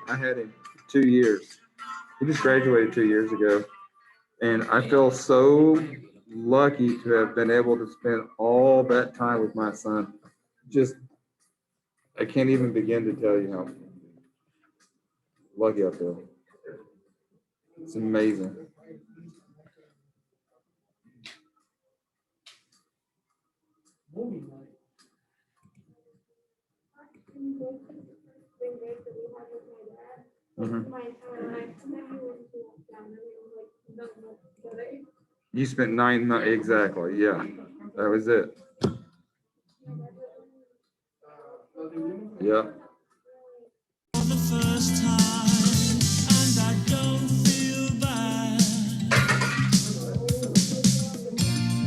I had him 2 years. He just graduated 2 years ago. And I feel so lucky to have been able to spend all that time with my son. Just, I can't even begin to tell you how lucky I feel. It's amazing. Mhm. You spent 9 months, exactly, yeah, that was it. Yeah. For the first time, and I don't feel bad.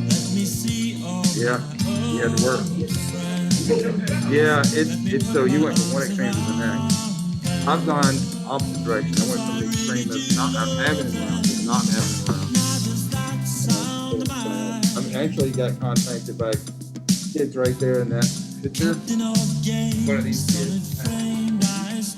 Let me see all. Yeah, he had to work. Yeah, it's so you went from one extreme to the next. I've gone opposite direction. I went from the extreme of not having him around to not having him around. I mean, actually got contacted by kids right there in that picture. One of these kids. And he's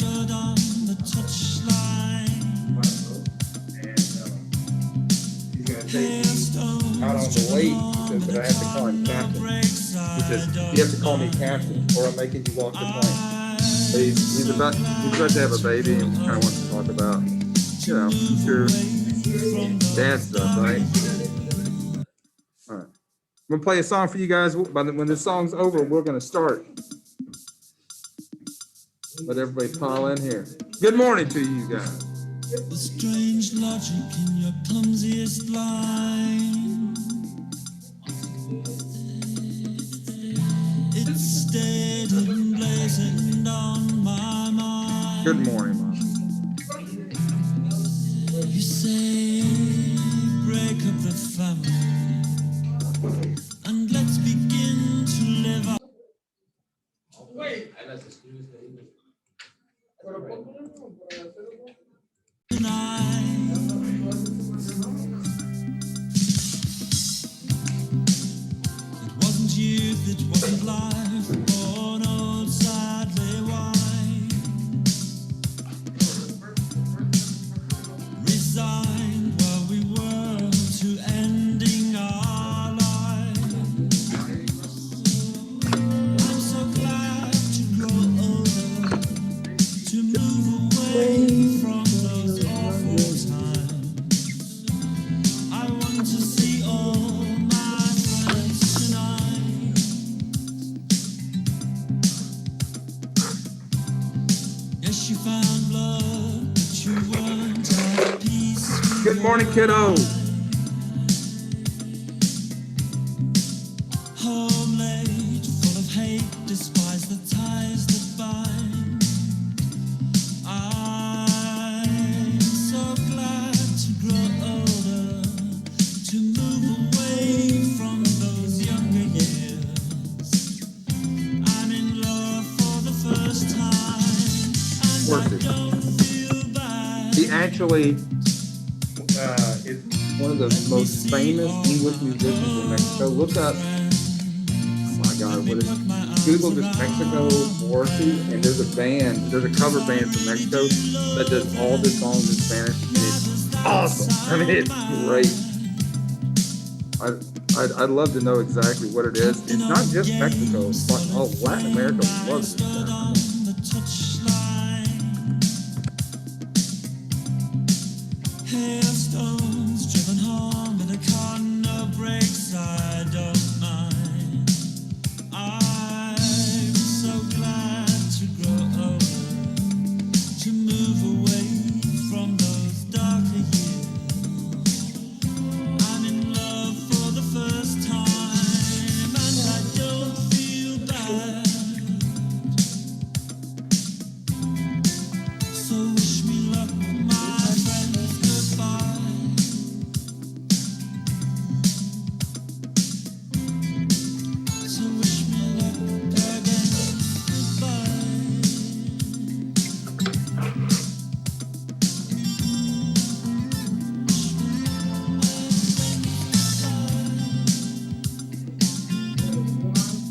gonna take me out on the lake. He says, but I have to call him captain. He says, you have to call me captain, or I'm making you walk the plank. He's about to have a baby and kind of wants to talk about, your dad stuff, right? All right. I'm gonna play a song for you guys. When this song's over, we're gonna start. Let everybody pile in here. Good morning to you guys. The strange logic in your clumsiest line. It's steady and blazing on my mind. Good morning, Mom. You say break up the family and let's begin to live up. Wait. It wasn't youth, it wasn't life, born old, sadly white. Resigned where we were to ending our lives. I'm so glad to grow older, to move away from those awful times. I want to see all my friends tonight. Yes, you found love, but you weren't at peace. Good morning, kiddo. Home late, full of hate, despise the ties that bind. I'm so glad to grow older, to move away from those younger years. I'm in love for the first time, and I don't feel bad. He actually is one of the most famous English musicians in Mexico. Look up, oh my God, what is it? Google just Mexico Morrissey, and there's a cover band from Mexico that does all the songs in Spanish, and it's awesome. I mean, it's great. I'd love to know exactly what it is. It's not just Mexico, but Latin America loves this stuff. Hailstones driven home in a car, no brakes, I don't mind. I'm so glad to grow older, to move away from those darker years. I'm in love for the first time, and I don't feel bad. So wish me luck, my friends, goodbye. So wish me luck again, goodbye.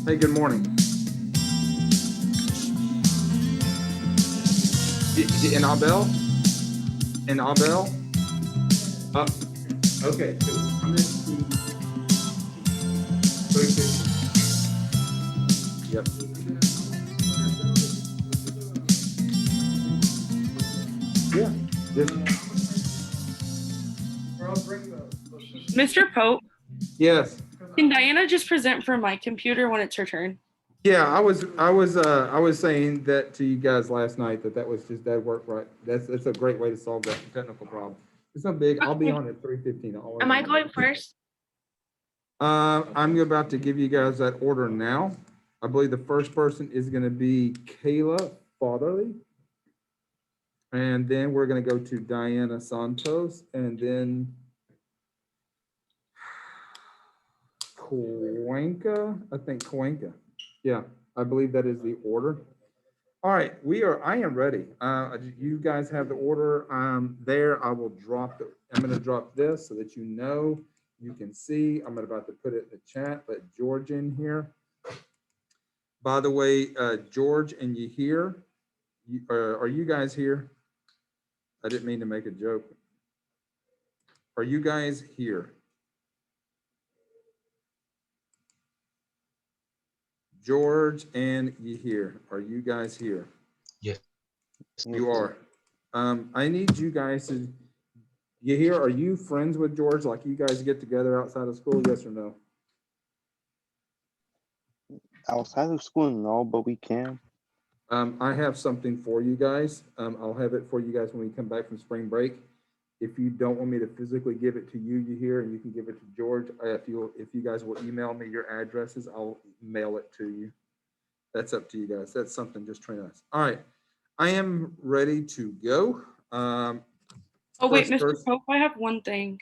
Hey, good morning. In Abel? In Abel? Okay, so I'm gonna see. Yep. Yeah. Mr. Pope, Yes. can Diana just present from my computer when it's her turn? Yeah, I was saying that to you guys last night that worked right. That's a great way to solve that technical problem. It's not big. I'll be on at 3:15. Am I going first? I'm about to give you guys that order now. I believe the first person is going to be Kayla Fatherly. And then we're going to go to Diana Santos and then Cuenca. I think Cuenca. Yeah, I believe that is the order. All right, I am ready. You guys have the order there. I'm going to drop this so that you can see. I'm about to put it in the chat, let George in here. By the way, George and Yahir, are you guys here? I didn't mean to make a joke. Are you guys here? George and Yahir, are you guys here? Yes. You are. I need you guys to, Yahir, are you friends with George? Like you guys get together outside of school, yes or no? Outside of school, no, but we can. I have something for you guys. I'll have it for you guys when we come back from spring break. If you don't want me to physically give it to you, Yahir, and you can give it to George, if you guys will email me your addresses, I'll mail it to you. That's up to you guys. That's something just between us. All right, I am ready to go. Oh wait, Mr. Pope, I have one thing.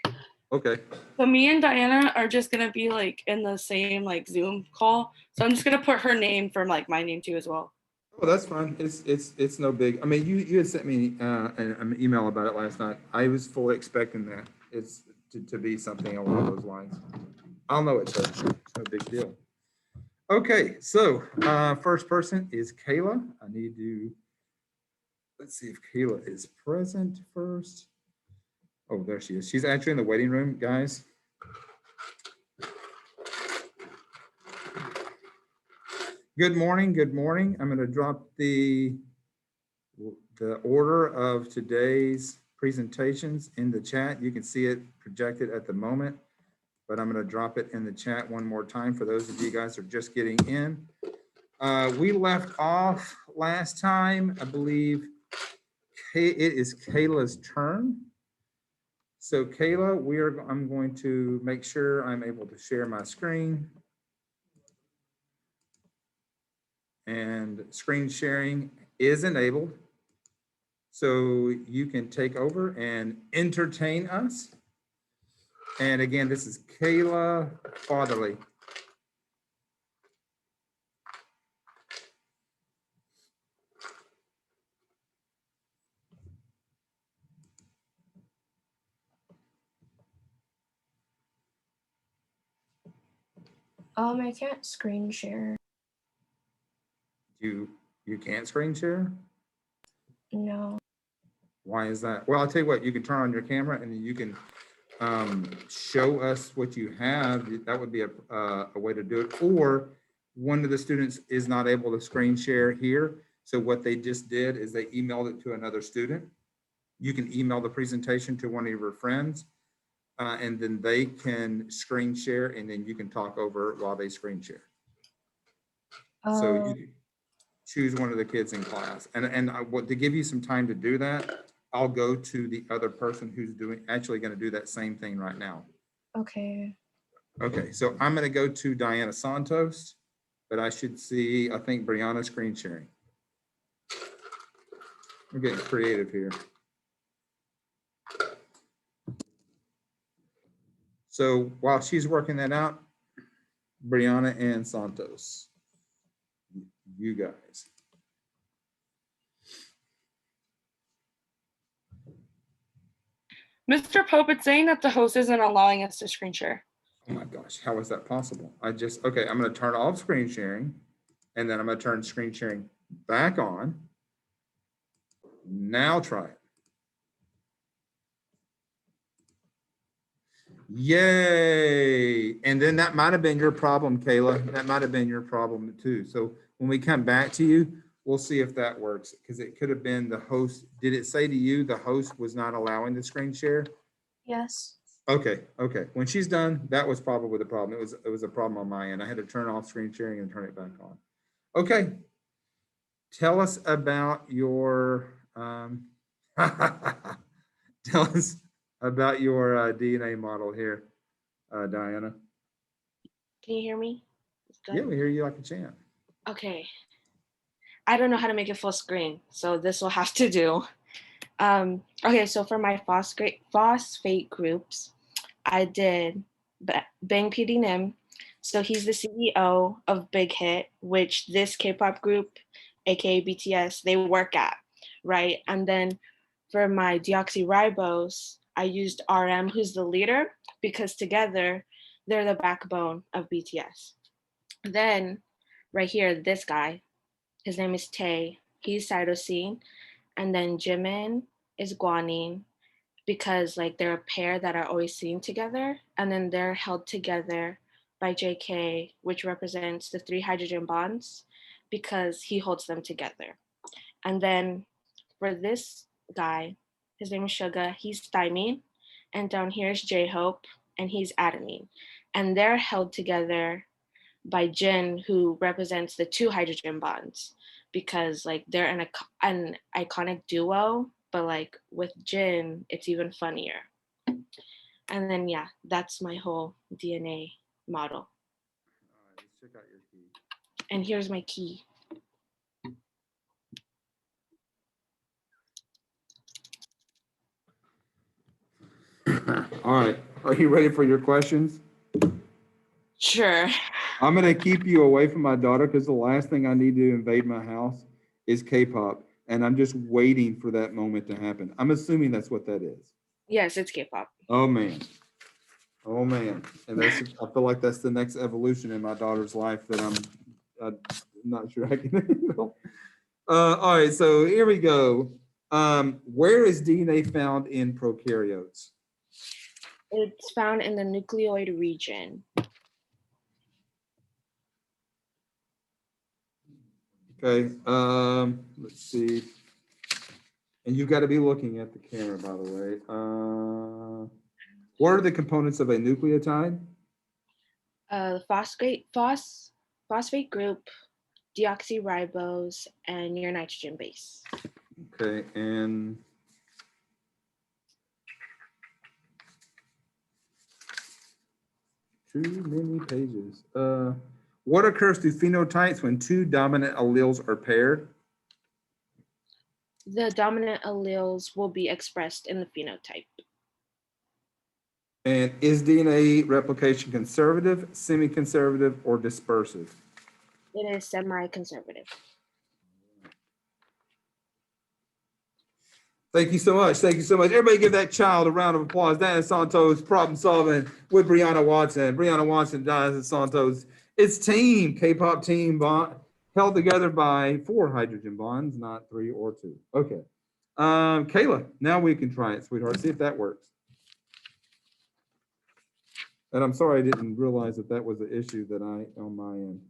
Okay. So me and Diana are just gonna be like in the same like Zoom call. So I'm just gonna put her name for like my name too as well. Oh, that's fine. It's no big. I mean, you had sent me an email about it last night. I was fully expecting that. It's to be something along those lines. I'll know it's her. It's no big deal. Okay, so first person is Kayla. I need to, let's see if Kayla is present first. Oh, there she is. She's actually in the waiting room, guys. Good morning, good morning. I'm going to drop the order of today's presentations in the chat. You can see it projected at the moment, but I'm going to drop it in the chat one more time for those of you guys who are just getting in. We left off last time, I believe it is Kayla's turn. So Kayla, I'm going to make sure I'm able to share my screen. And screen sharing is enabled. So you can take over and entertain us. And again, this is Kayla Fatherly. I can't screen share. You can't screen share? No. Why is that? Well, I'll tell you what, you can turn on your camera and you can show us what you have. That would be a way to do it. Or one of the students is not able to screen share here. So what they just did is they emailed it to another student. You can email the presentation to one of your friends and then they can screen share and then you can talk over while they screen share. So you choose one of the kids in class. And to give you some time to do that, I'll go to the other person who's actually going to do that same thing right now. Okay. Okay, so I'm going to go to Diana Santos, but I should see, I think, Brianna screen sharing. We're getting creative here. So while she's working that out, Brianna and Santos, you guys. Mr. Pope, it's saying that the host isn't allowing us to screen share. Oh my gosh, how is that possible? Okay, I'm going to turn off screen sharing and then I'm going to turn screen sharing back on. Now try it. Yay. And then that might have been your problem, Kayla. That might have been your problem too. So when we come back to you, we'll see if that works because it could have been the host. Did it say to you the host was not allowing the screen share? Yes. Okay, okay. When she's done, that was probably the problem. It was a problem on my end. I had to turn off screen sharing and turn it back on. Okay. Tell us about your tell us about your DNA model here, Diana. Can you hear me? It's good. Yeah, we hear you like a champ. Okay. I don't know how to make it full screen, so this will have to do. Okay, so for my phosphate groups, I did Bang PD Nim. So he's the CEO of Big Hit, which this K-pop group, aka BTS, they work at, right? And then for my deoxyribose, I used RM, who's the leader, because together they're the backbone of BTS. Then right here, this guy, his name is Tae. He's cytosine. And then Jimin is guanine because like they're a pair that are always seen together. And then they're held together by JK, which represents the 3 hydrogen bonds because he holds them together. And then for this guy, his name is Suga, he's thymine. And down here is J-Hope, and he's adenine. And they're held together by Jin, who represents the 2 hydrogen bonds because like they're an iconic duo, but like with Jin, it's even funnier. And then yeah, that's my whole DNA model. All right, let's check out your key. And here's my key. All right, are you ready for your questions? Sure. I'm gonna keep you away from my daughter because the last thing I need to invade my house is K-pop, and I'm just waiting for that moment to happen. I'm assuming that's what that is. Yes, it's K-pop. Oh man, oh man, and that's I feel like that's the next evolution in my daughter's life that I'm not sure I can handle. All right, so here we go. Where is DNA found in prokaryotes? It's found in the nucleoid region. Okay, let's see. And you've got to be looking at the camera, by the way. What are the components of a nucleotide? Phosphate group, deoxyribose, and your nitrogen base. Okay, and too many pages. What occurs to phenotypes when 2 dominant alleles are paired? The dominant alleles will be expressed in the phenotype. And is DNA replication conservative, semi-conservative, or dispersive? It is semi-conservative. Thank you so much. Thank you so much. Everybody give that child a round of applause. Diana Santos, problem solving with Brianna Watson. Brianna Watson, Diana Santos. It's team, K-pop team bond, held together by 4 hydrogen bonds, not 3 or 2. Okay. Kayla, now we can try it, sweetheart. See if that works. And I'm sorry I didn't realize that that was the issue that on my end.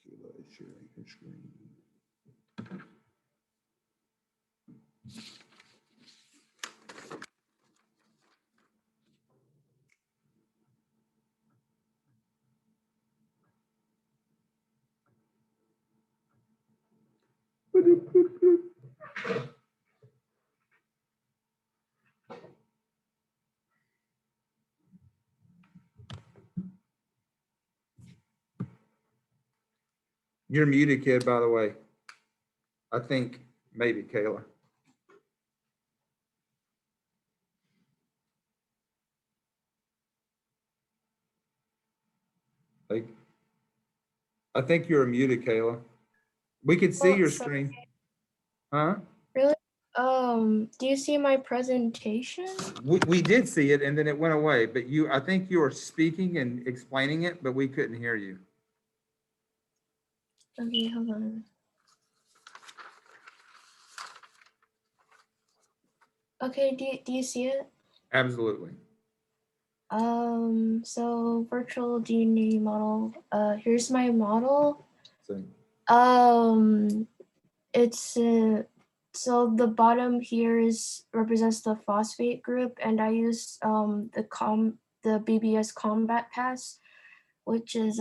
Kayla is sharing her screen. You're muted, kid, by the way. I think maybe Kayla. Like, I think you're muted, Kayla. We could see Oh, your sorry. screen. Huh? Really? Do you see my presentation? We did see it and then it went away, but I think you were speaking and explaining it, but we couldn't hear you. Okay, hold on. Okay, do you see it? Absolutely. So virtual DNA model. Here's my model. So, It's so the bottom here represents the phosphate group, and I use the BBS Combat Pass, which is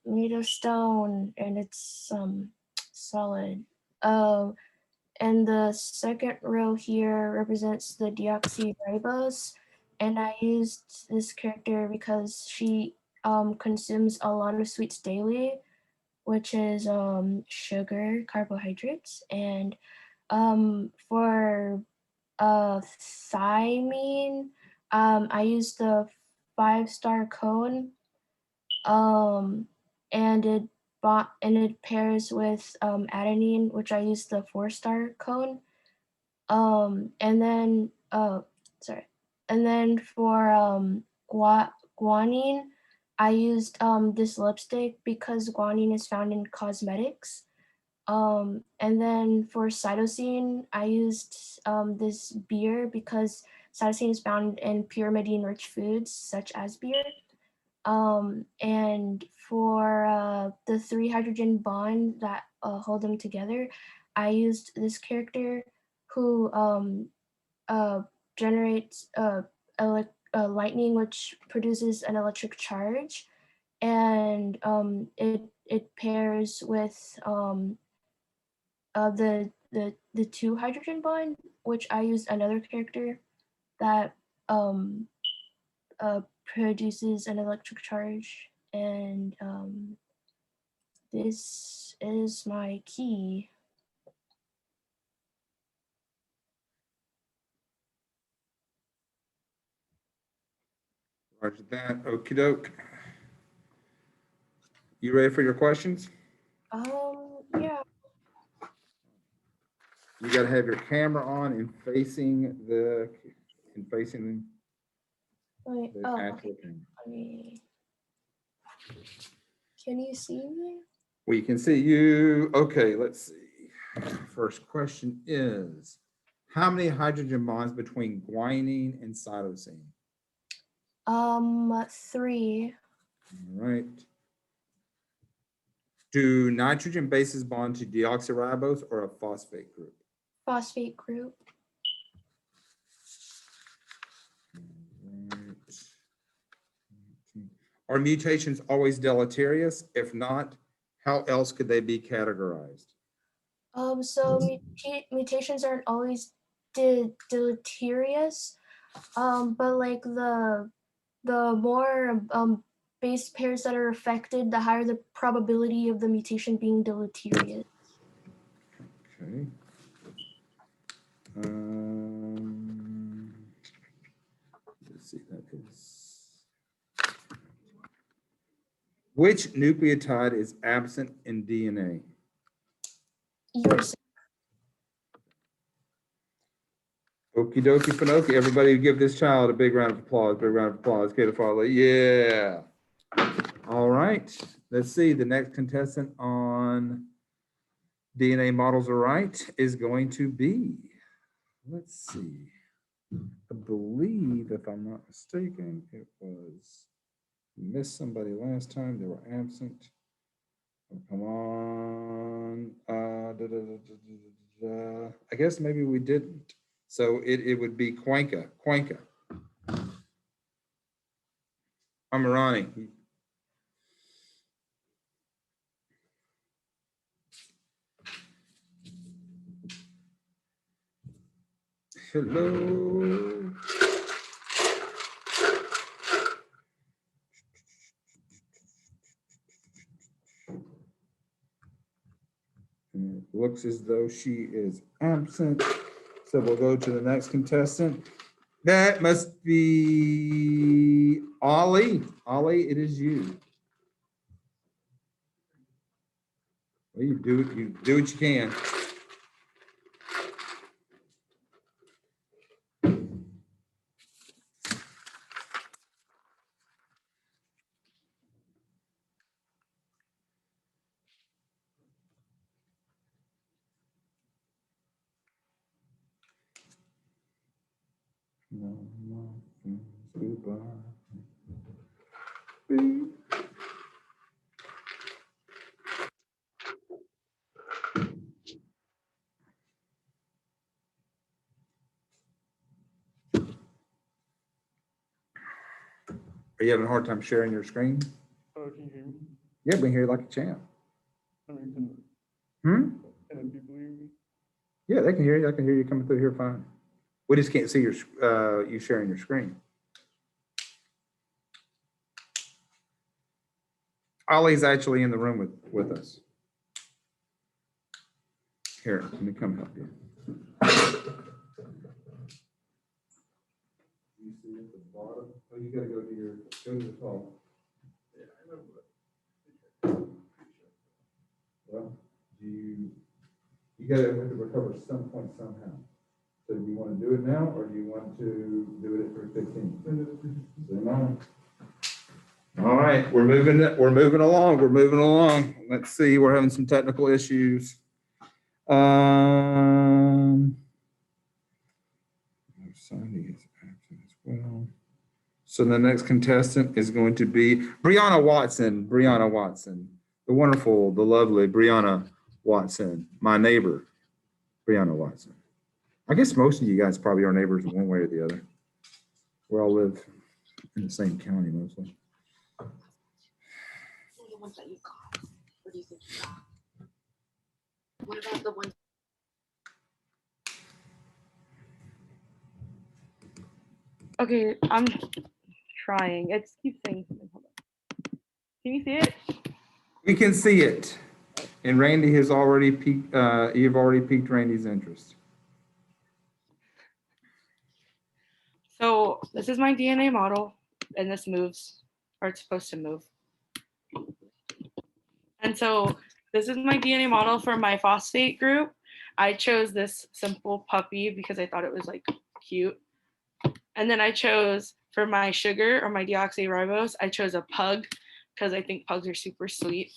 made of stone and it's solid. And the second row here represents the deoxyribose, and I used this character because she consumes a lot of sweets daily, which is sugar, carbohydrates, and for thymine, I use the 5-star cone, and it pairs with adenine, which I use the 4-star cone, and then for guanine, I used this lipstick because guanine is found in cosmetics. And then for cytosine, I used this beer because cytosine is found in pyrimidine-rich foods such as beer. And for the 3 hydrogen bond that hold them together, I used this character who generates lightning, which produces an electric charge, and it pairs with the 2 hydrogen bond, which I used another character that produces an electric charge, and this is my key. Roger that. Okey doke. You ready for your questions? Yeah. You gotta have your camera on and facing the Wait. the Oh, actual okay. camera. Let me. Can you see me? We can see you. Okay, let's see. First question is, how many hydrogen bonds between guanine and cytosine? 3. All right. Do nitrogen bases bond to deoxyribose or a phosphate group? Phosphate group. All right. Are mutations always deleterious? If not, how else could they be categorized? So mutations aren't always deleterious, but like the more base pairs that are affected, the higher the probability of the mutation being deleterious. Okay. Let's see, that is. Which nucleotide is absent in DNA? Yours. Okie dokie Finoki. Everybody give this child a big round of applause. Big round of applause. Kayla Farley. Yeah. All right. Let's see. The next contestant on DNA models are right is going to be, let's see. I believe, if I'm not mistaken, it was, we missed somebody last time. They were absent. Oh, come on. I guess maybe we didn't. So it would be Cuenca. Amirani. Hello. And it looks as though she is absent. So we'll go to the next contestant. That must be Ollie. Ollie, it is you. Well, you do what you can. No, no, goodbye. Beep. Are you having a hard time sharing your screen? Oh, can you hear me? Yeah, we can hear you like a champ. I mean, Hmm? can people hear me? Yeah, they can hear you. I can hear you coming through here fine. We just can't see you sharing your screen. Ollie's actually in the room with us. Here, let me come help you. You see at the bottom? Oh, you gotta go to the top. Well, you gotta have to recover some point somehow. So do you want to do it now, or do you want to do it at 3:15? All right, we're moving along. Let's see, we're having some technical issues. Sandy is absent as well. So the next contestant is going to be Brianna Watson. The wonderful, the lovely Brianna Watson, my neighbor, Brianna Watson. I guess most of you guys probably are neighbors in one way or the other. We all live in the same county mostly. The ones that you got. What do you think you got? What about the ones? Okay, I'm trying. It keeps saying something. Hold on. Can you see it? We can see it. And Randy has already piqued, you've already piqued Randy's interest. So this is my DNA model, and this moves, or it's supposed to move. And so this is my DNA model for my phosphate group. I chose this simple puppy because I thought it was like cute. And then I chose for my sugar or my deoxyribose, I chose a pug because I think pugs are super sweet.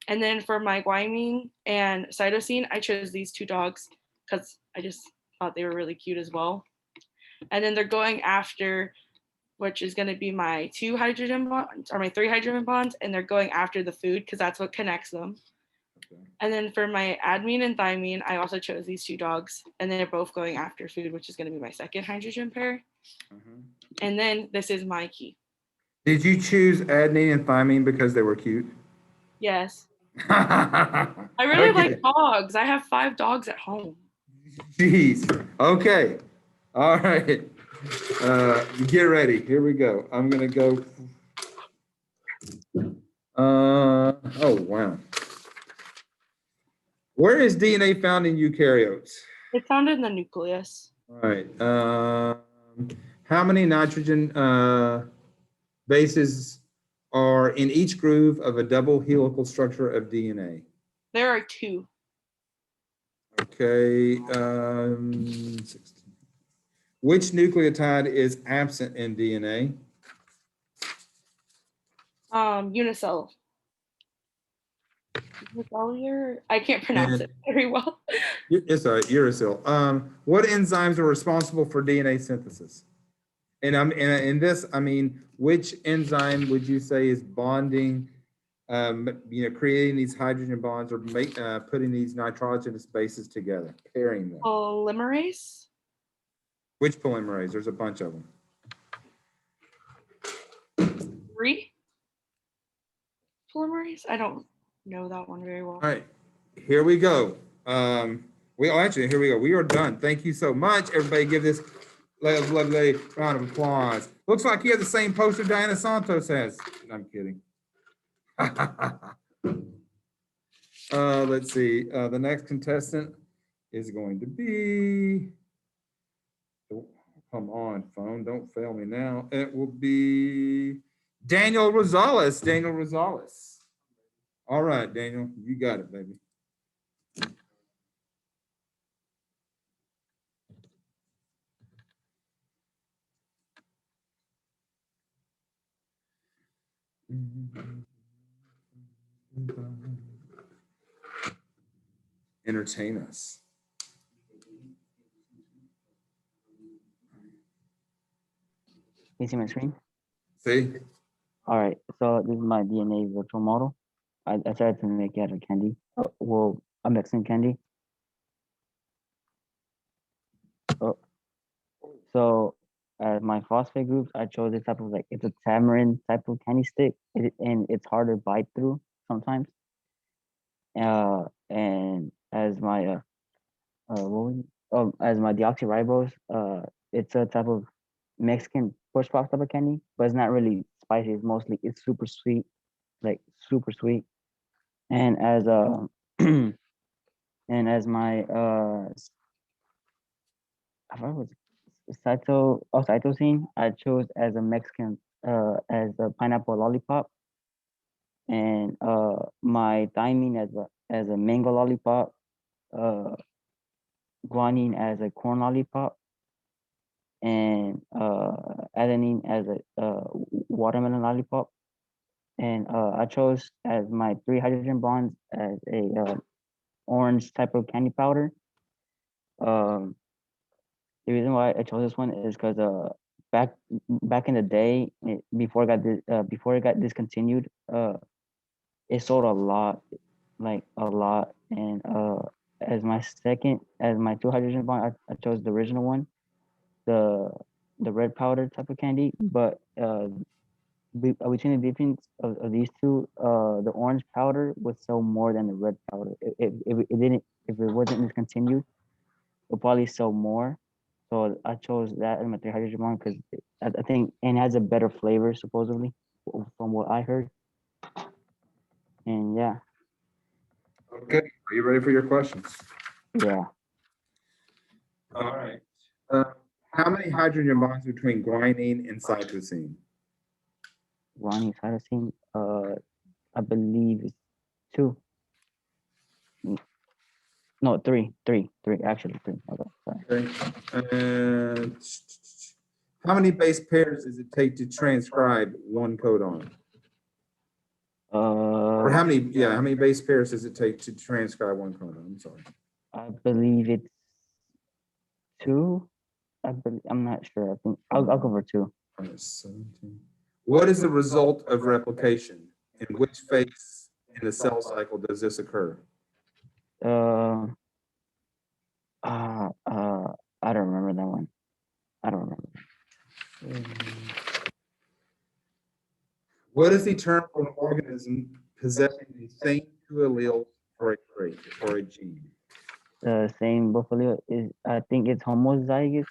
And then for my guanine and cytosine, I chose these two dogs because I just thought they were really cute as well. And then they're going after, which is going to be my 2 hydrogen bonds or my 3 hydrogen bonds, and they're going after the food because that's what connects them. Okay. And then for my adenine and thymine, I also chose these 2 dogs, and they're both going after food, which is going to be my 2nd hydrogen pair. Mm-hmm. And then this is my key. Did you choose adenine and thymine because they were cute? Yes. I really like dogs. I have 5 dogs at home. Jeez. Okay. All right. Get ready. Here we go. I'm going to go. Oh, wow. Where is DNA found in eukaryotes? It's found in the nucleus. All right. How many nitrogen bases are in each groove of a double helical structure of DNA? There are 2. Okay. 16. Which nucleotide is absent in DNA? Unicellular. I can't pronounce it very well. It's all right, uracil. What enzymes are responsible for DNA synthesis? And in this, I mean, which enzyme would you say is bonding, creating these hydrogen bonds or putting these nitrogenous bases together, pairing them? Polymerase. Which polymerase? There's a bunch of them. 3 polymerase? I don't know that one very well. All right, here we go. Here we go. We are done. Thank you so much. Everybody give this lovely round of applause. Looks like you have the same poster Diana Santos has. I'm kidding. Let's see. The next contestant is going to be, oh, come on, phone, don't fail me now. It will be Daniel Rosales. All right, Daniel, you got it, baby. Entertain us. You see my screen? See? All right, so this is my DNA virtual model. I decided to make it out of candy. Well, a Mexican candy. Oh. So as my phosphate groups, I chose this type of like, it's a tamarind type of candy stick, and it's hard to bite through sometimes. And as my as my deoxyribose, it's a type of Mexican push pop type of candy, but it's not really spicy. It's super sweet, like super sweet. And as and as my I forgot what cytosine, I chose as a Mexican as a pineapple lollipop, and my thymine as a mango lollipop, guanine as a corn lollipop, and adenine as a watermelon lollipop. And I chose as my 3 hydrogen bonds as a orange type of candy powder. Um, the reason why I chose this one is because back in the day, before it got discontinued, it sold a lot, like a lot. And as my 2 hydrogen bond, I chose the original one, the red powder type of candy. But between the difference of these two, the orange powder would sell more than the red powder. If it wasn't discontinued, it'll probably sell more. So I chose that as my 3 hydrogen bond because I think and it has a better flavor supposedly, from what I heard. And yeah, Okay, are you ready for your questions? yeah. All right. How many hydrogen bonds between guanine and cytosine? Ronnie cytosine, I believe it's 2. No, 3 actually 3. Okay, sorry. Okay. And how many base pairs does it take to transcribe one codon? Or how many base pairs does it take to transcribe one codon? I'm sorry. I believe it's 2. I'm not sure. I think I'll go for 2. 17. What is the result of replication? In which phase in the cell cycle does this occur? I don't remember that one. I don't remember. What is the term for an organism possessing the same 2 alleles for a trait or a gene? The same buffalo is, I think it's homozygous.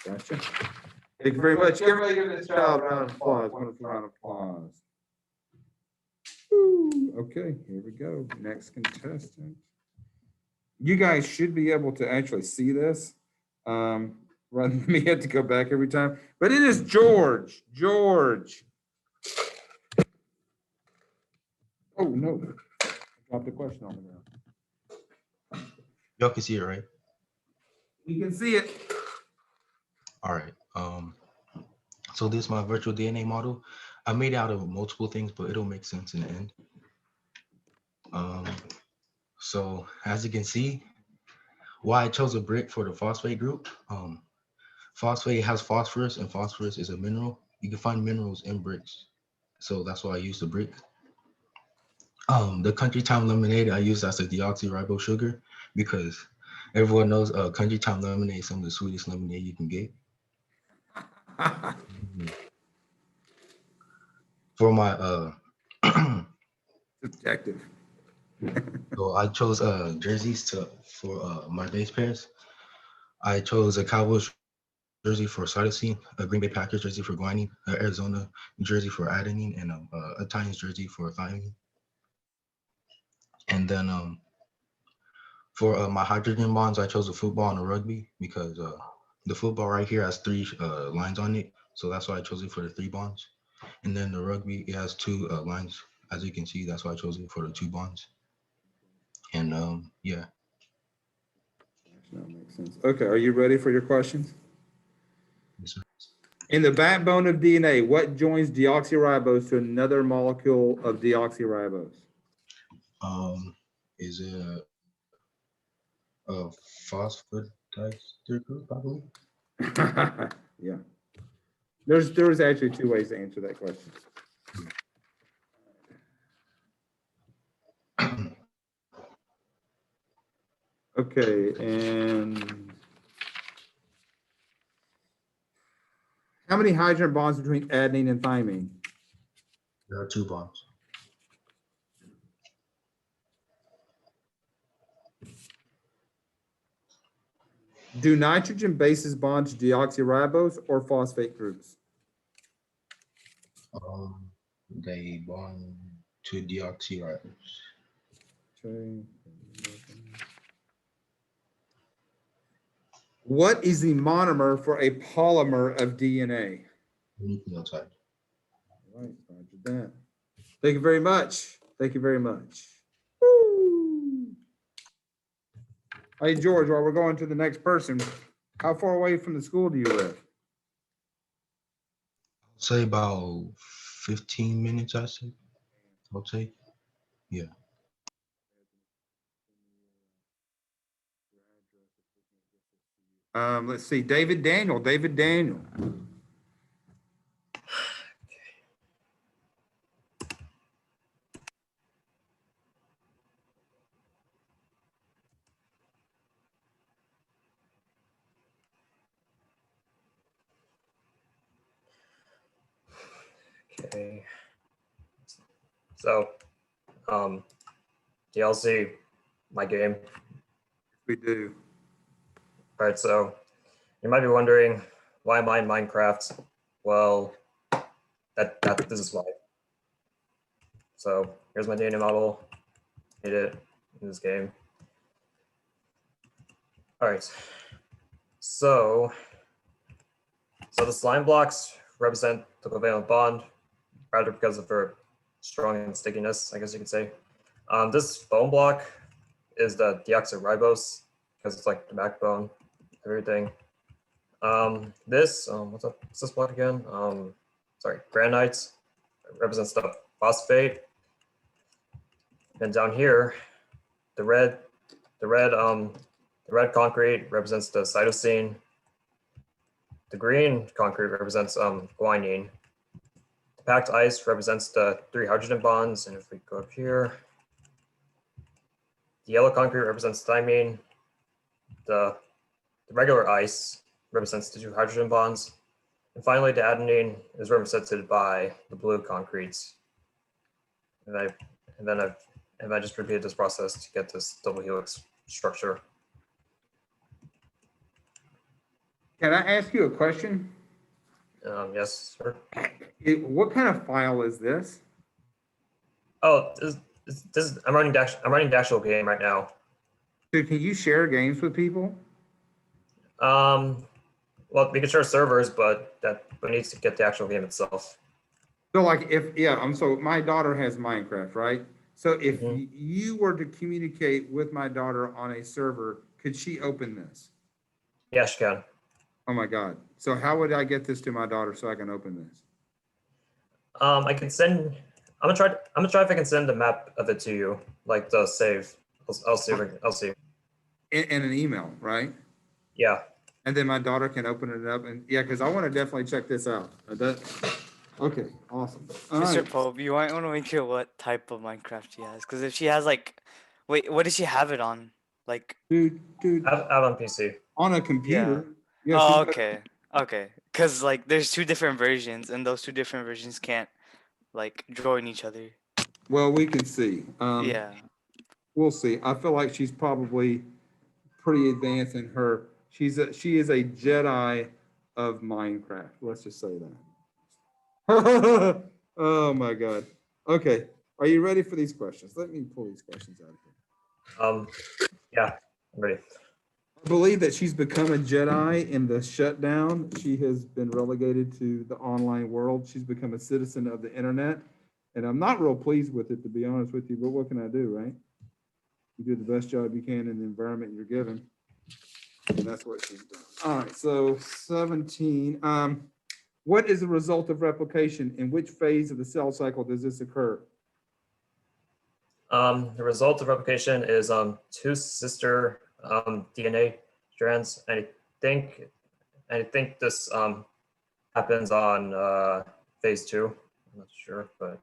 Gotcha. Thank you very much. Everybody give this child a round of applause. Wonderful round of applause. Woo. Okay, here we go. Next contestant. You guys should be able to actually see this. Rather than me have to go back every time. But it is George. George. Oh, no. I dropped the question on the ground. Y'all can see it, right? You can see it. All right. So this is my virtual DNA model. I made it out of multiple things, but it'll make sense in the end. So as you can see, why I chose a brick for the phosphate group. Phosphate has phosphorus, and phosphorus is a mineral. You can find minerals in bricks. So that's why I used the brick. The Country Time lemonade I used as a deoxyribose sugar because everyone knows Country Time lemonade is some of the sweetest lemonade you can get. For my Subjective. so I chose jerseys for my base pairs. I chose a Cowboys jersey for cytosine, a Green Bay Packers jersey for guanine, Arizona jersey for adenine, and a Titans jersey for thymine. And then for my hydrogen bonds, I chose a football and a rugby because the football right here has 3 lines on it, so that's why I chose it for the 3 bonds. And then the rugby, it has 2 lines As you can see, that's why I chose it for the 2 bonds. And yeah, That makes sense. Okay, are you ready for your questions? yes, sir. In the backbone of DNA, what joins deoxyribose to another molecule of deoxyribose? Is it a phosphodiester group, probably? Yeah. There's actually 2 ways to answer that question. Okay, and how many hydrogen bonds between adenine and thymine? There are 2 bonds. Do nitrogen bases bond to deoxyribose or phosphate groups? They bond to deoxyribose. Okay. What is the monomer for a polymer of DNA? Nucleotide. All right, roger that. Thank you very much. Thank you very much. Woo. Hey, George, while we're going to the next person, how far away from the school do you live? Say about 15 minutes, I say. I'll take. Yeah. Let's see, David Daniel. David Daniel. Okay. So, y'all see my game? We do. All right, so you might be wondering why am I in Minecraft? Well, this is why. So here's my DNA model. Made it in this game. All right. So the slime blocks represent the covalent bond, rather because of their strong stickiness, I guess you could say. This bone block is the deoxyribose because it's like the backbone of everything. What's this block again? Sorry, granite represents the phosphate. And down here, the red concrete represents the cytosine. The green concrete represents guanine. The packed ice represents the 3 hydrogen bonds. And if we go up here, the yellow concrete represents thymine. The regular ice represents the 2 hydrogen bonds. And finally, the adenine is represented by the blue concretes. And I just repeated this process to get this double helix structure. Can I ask you a question? Yes, sir. What kind of file is this? Oh, I'm running the actual game right now. So can you share games with people? Well, we can share servers, but we need to get the actual game itself. So like so my daughter has Minecraft, right? So if you were to communicate with my daughter on a server, could she open this? Yeah, she can. Oh my God. So how would I get this to my daughter so I can open this? I can send. I'm gonna try if I can send a map of it to you, like the save. I'll see. I'll see. In an email, right? Yeah. And then my daughter can open it up and because I want to definitely check this out. Okay, awesome. All Mr. right. Pope, you might want to make sure what type of Minecraft she has, because if she has wait, what does she have it on? Like, Dude, I have on PC. on a computer. Yeah. Yeah, Oh, she's got- okay. Because there's 2 different versions, and those 2 different versions can't join each other. Well, we can see. Yeah. We'll see. I feel like she's probably pretty advanced in her. She is a Jedi of Minecraft. Let's just say that. Oh my God. Okay. Are you ready for these questions? Let me pull these questions out of here. Yeah, I'm ready. I believe that she's become a Jedi in the shutdown. She has been relegated to the online world. She's become a citizen of the internet. And I'm not real pleased with it, to be honest with you, but what can I do, right? You do the best job you can in the environment you're given. And that's what she's done. All right, so 17. What is the result of replication? In which phase of the cell cycle does this occur? The result of replication is two sister DNA strands, and I think this happens on phase 2. I'm not sure, but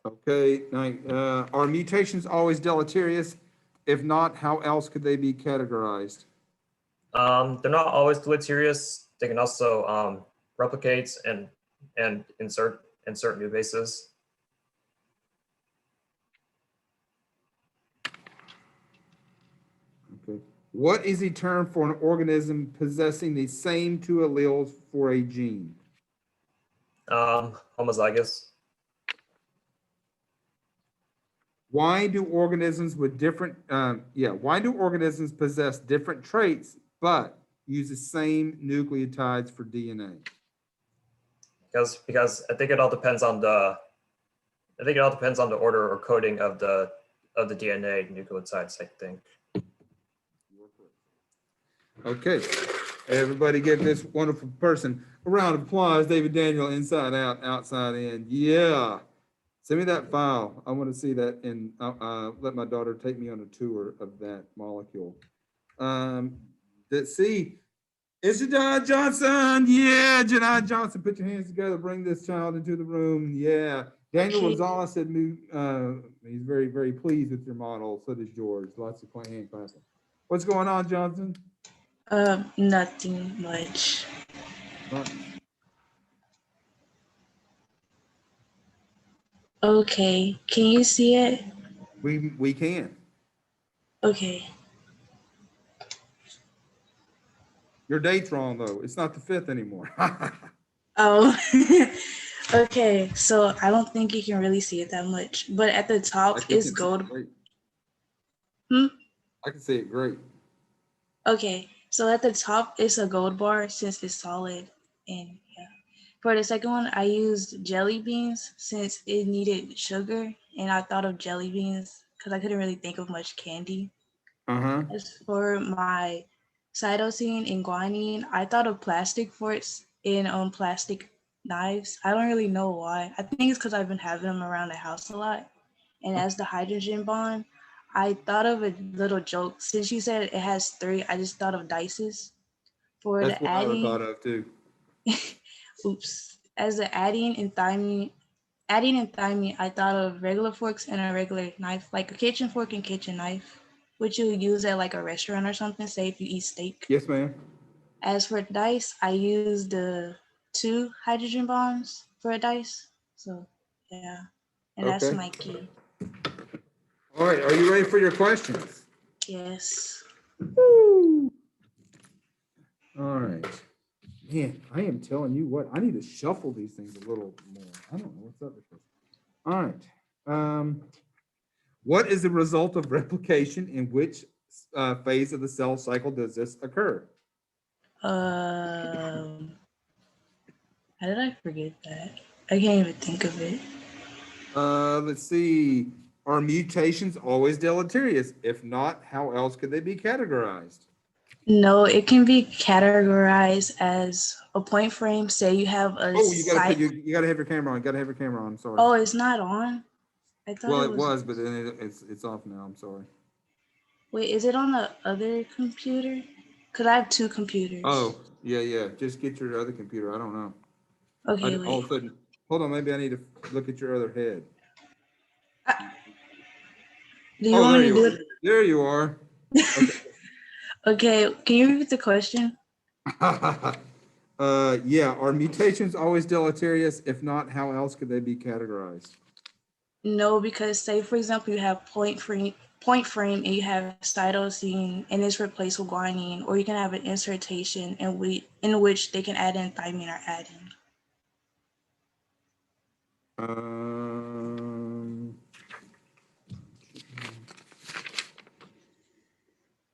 Okay, now, are mutations always deleterious? If not, how else could they be categorized? they're not always deleterious. They can also replicate and insert new bases. Okay. What is the term for an organism possessing the same two alleles for a gene? Homozygous. Why do organisms with different, why do organisms possess different traits but use the same nucleotides for DNA? Because I think it all depends on the order or coding of the DNA nucleotides, I think. Okay, everybody give this wonderful person a round of applause. David Daniel, inside out, outside in. Yeah. Send me that file. I want to see that, and let my daughter take me on a tour of that molecule. Let's see. It's Jedi Johnson. Yeah, Jedi Johnson. Put your hands together. Bring this child into the room. Yeah. Daniel Rosales said he's very, very pleased with your model. So does George. Lots of hand clapping. What's going on, Johnson? Nothing much. Okay, can you see it? We can. Okay. Your date's wrong though. It's not the 5th anymore. Oh, okay. So I don't think you can really see it that much, but at the top is gold. I can see it great. Okay, so at the top is a gold bar since it's solid, and yeah. For the second one, I used jelly beans since it needed sugar, and I thought of jelly beans because I couldn't really think of much candy. As for my cytosine and guanine, I thought of plastic forks in plastic knives. I don't really know why. I think it's because I've been having them around the house a lot. And as the hydrogen bond, I thought of a little joke. Since you said it has 3, I just thought of dices. For That's the what I adding, thought of too. oops. As the adding and thymine, I thought of regular forks and a regular knife, like a kitchen fork and kitchen knife, which you use at like a restaurant or something, say if you eat steak. Yes, ma'am. As for dice, I used the 2 hydrogen bonds for a dice. So yeah, and that's Okay. my key. All right, are you ready for your questions? Yes. Woo. All right. Man, I am telling you what, I need to shuffle these things a little more. I don't know what's up with this. All right. What is the result of replication? In which phase of the cell cycle does this occur? How did I forget that? I can't even think of it. Let's see. Are mutations always deleterious? If not, how else could they be categorized? No, it can be categorized as a point frame. Say you have a you gotta have your camera on. You gotta have your camera on. Sorry. Oh, it's not on? I thought Well, it was. but then it's off now. I'm sorry. Wait, is it on the other computer? Because I have 2 computers. Oh, yeah. Just get your other computer. I don't know. Okay, All wait. of a sudden, hold on. Maybe I need to look at your other head. Do you want me to do it? There you are. Okay. Okay, can you repeat the question? Yeah, are mutations always deleterious? If not, how else could they be categorized? No, because say for example you have point frame and you have cytosine and it's replaced with guanine, or you can have an insertion in which they can add in thymine or adenine.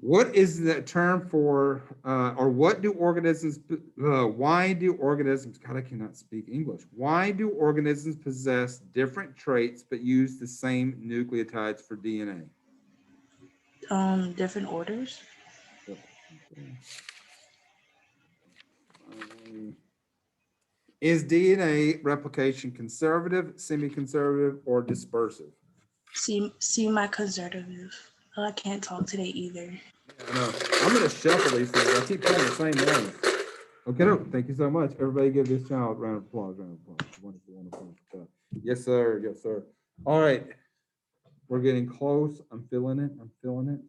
What is the term for, or what do organisms, why do organisms, God, I cannot speak English. Why do organisms possess different traits but use the same nucleotides for DNA? Different orders. Is DNA replication conservative, semi-conservative, or dispersive? Semi-conservative. Oh, I can't talk today either. I know. I'm gonna shuffle these things. I keep pulling the same ones. Okay, no, thank you so much. Everybody give this child a round of applause, round of applause. Wonderful, wonderful. Yes, sir, yes, sir. All right, we're getting close. I'm feeling it, I'm feeling it.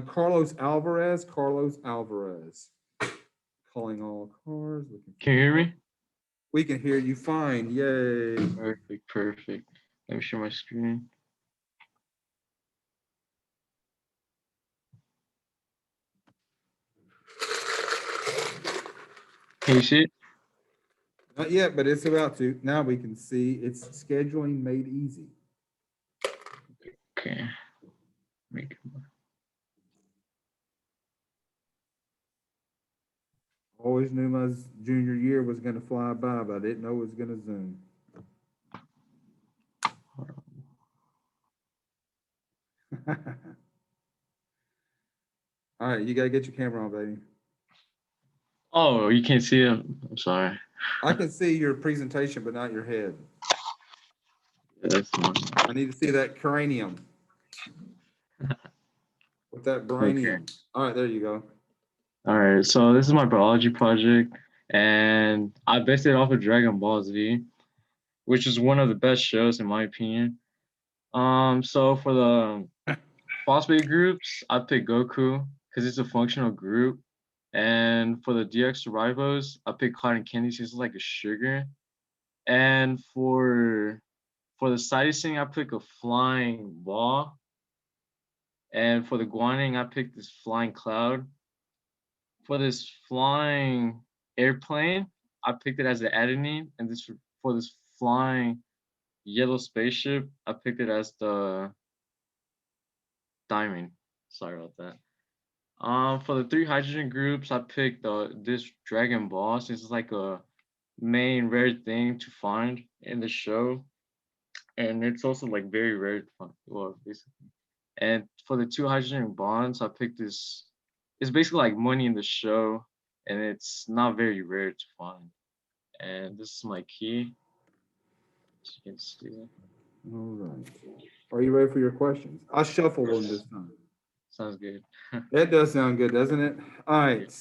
Carlos Alvarez. Calling all cars. Can you hear me? We can hear you fine, yay. Perfect, perfect. Let me share my screen. Can you see it? Not yet, but it's about to. Now we can see it's scheduling made easy. Okay. Make it. Always knew my junior year was gonna fly by, but I didn't know it was gonna zoom. All right, you gotta get your camera on, baby. Oh, you can't see it? I'm sorry. I can see your presentation, but not your head. That's not. I need to see that cranium. With that brainium. All right, there you go. All right, so this is my biology project, and I based it off of Dragon Ball Z, which is one of the best shows in my opinion. So for the phosphate groups, I picked Goku because it's a functional group, and for the deoxyribose, I picked cotton candy because it's like a sugar, and for the cytosine, I picked a flying ball, and for the guanine, I picked this flying cloud. For this flying airplane, I picked it as the adenine, and for this flying yellow spaceship, I picked it as the diamond. Sorry about that. For the 3 hydrogen groups, I picked this Dragon Ball since it's like a main rare thing to find in the show, and it's also like very rare to find. Well, basically. And for the 2 hydrogen bonds, I picked this. It's basically like money in the show, and it's not very rare to find. And this is my key. As you can see. All right. Are you ready for your questions? I'll shuffle them this time. Sounds good. That does sound good, doesn't it? All right.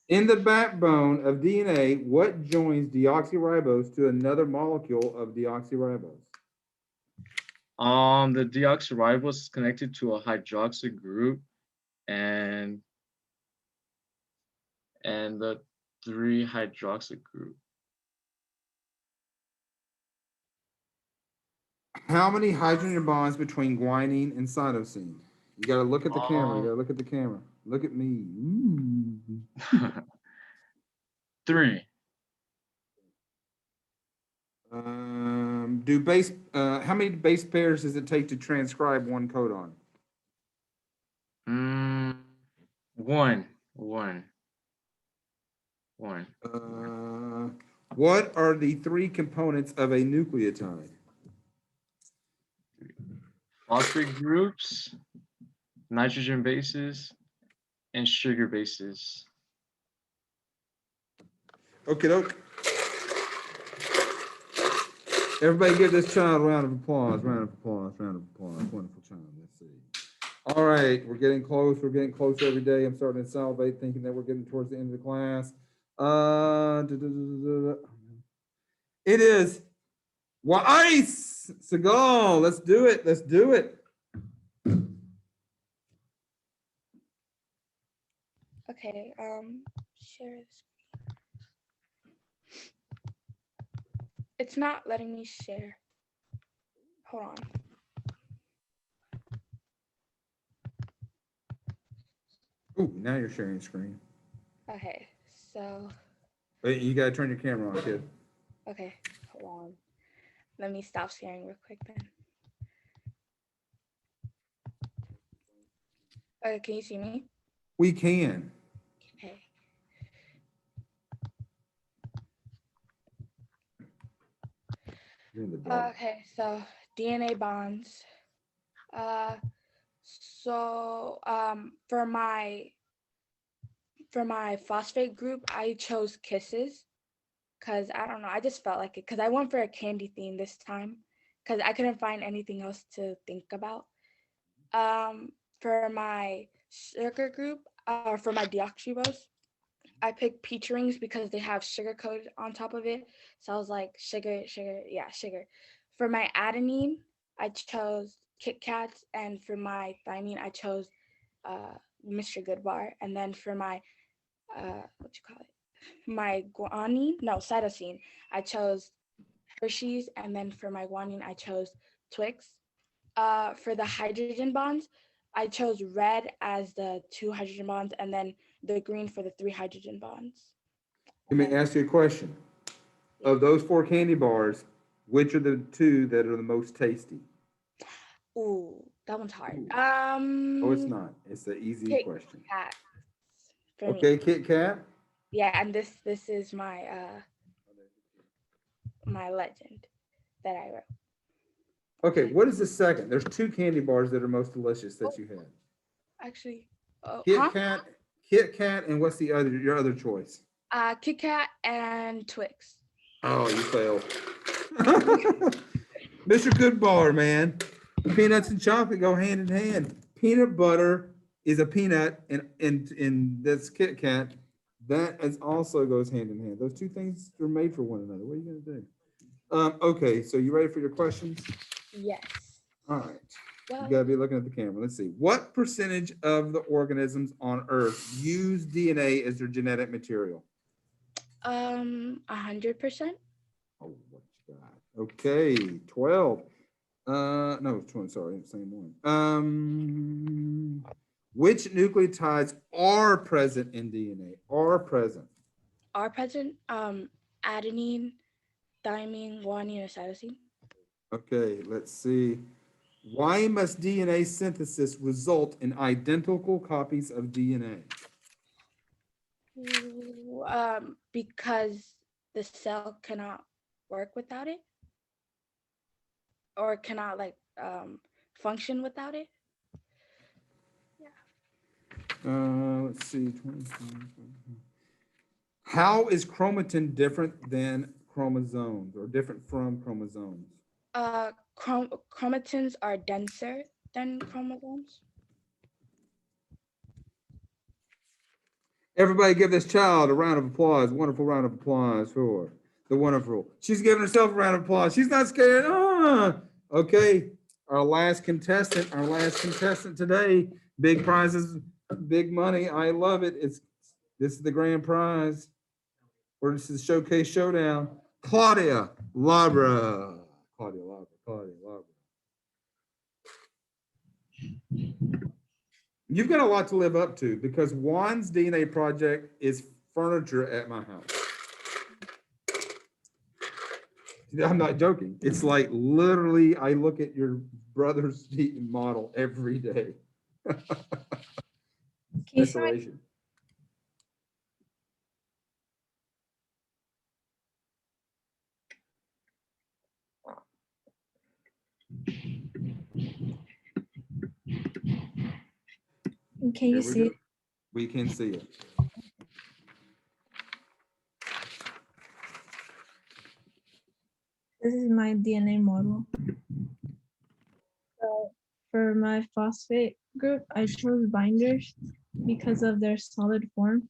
In the backbone of DNA, what joins deoxyribose to another molecule of deoxyribose? The deoxyribose is connected to a hydroxy group, and the 3 hydroxy group. How many hydrogen bonds between guanine and cytosine? You gotta look at the camera. You gotta look at the camera. Look at me. Ooh. 3. How many base pairs does it take to transcribe one codon? 1. What are the 3 components of a nucleotide? Phosphate groups, nitrogen bases, and sugar bases. Okay, doke. Everybody give this child a round of applause, round of applause, round of applause. Wonderful child. Let's see. All right, we're getting close. We're getting close every day. I'm starting to salivate thinking that we're getting towards the end of the class. It is Weiss Segal. Let's do it. Let's do it. Okay, share this. It's not letting me share. Hold on. Ooh, now you're sharing screen. Okay, so, Wait, you gotta turn your camera on, kid. okay, hold on. Let me stop sharing real quick then. Can you see me? We can. Okay. You're in the dark. Okay, so DNA bonds. For my phosphate group, I chose kisses because I don't know, I just felt like it because I went for a candy theme this time because I couldn't find anything else to think about. For my sugar group, for my deoxyribose, I picked peach rings because they have sugar coated on top of it. So I was like, sugar, yeah, sugar. For my adenine, I chose Kit Kats, and for my thymine, I chose Mr. Goodbar. And then for my my cytosine, I chose Hershey's, and then for my guanine, I chose Twix. For the hydrogen bonds, I chose red as the 2 hydrogen bonds, and then the green for the 3 hydrogen bonds. Let me ask you a question. Of those 4 candy bars, which are the 2 that are the most tasty? Ooh, that one's hard. Oh, it's not. It's an easy Kit question. Kat for me. Okay, Kit Kat. Yeah, and this is my my legend that I wrote. Okay, what is the second? There's 2 candy bars that are most delicious that you had. Actually, Kit Kat, and what's your other choice? Kit Kat and Twix. Oh, you failed. Mr. Goodbar, man. Peanuts and chocolate go hand in hand. Peanut butter is a peanut, and that's Kit Kat. That also goes hand in hand. Those 2 things are made for one another. What are you gonna do? Okay, so you ready for your questions? Yes. All right. Well, You gotta be looking at the camera. Let's see. What percentage of the organisms on Earth use DNA as their genetic material? 100%. Oh, what you got? Okay, 12. No, 20, sorry, same one. Which nucleotides are present in DNA? Are present. Adenine, thymine, guanine, and cytosine. Okay, let's see. Why must DNA synthesis result in identical copies of DNA? Because the cell cannot work without it, or cannot function without it. Let's see. How is chromatin different than chromosomes or different from chromosomes? Chromatins are denser than chromosomes. Everybody give this child a round of applause. Wonderful round of applause for the wonderful. She's giving herself a round of applause. She's not scared. Okay. Our last contestant today. Big prizes, big money. I love it. This is the grand prize. Or this is Showcase Showdown. Claudia Labra. Claudia Labra. You've got a lot to live up to because Juan's DNA project is furniture at my house. I'm not joking. It's like literally, I look at your brother's model every day. Desolation. Can you see it? We can see it. This is my DNA model. So for my phosphate group, I chose binders because of their solid form.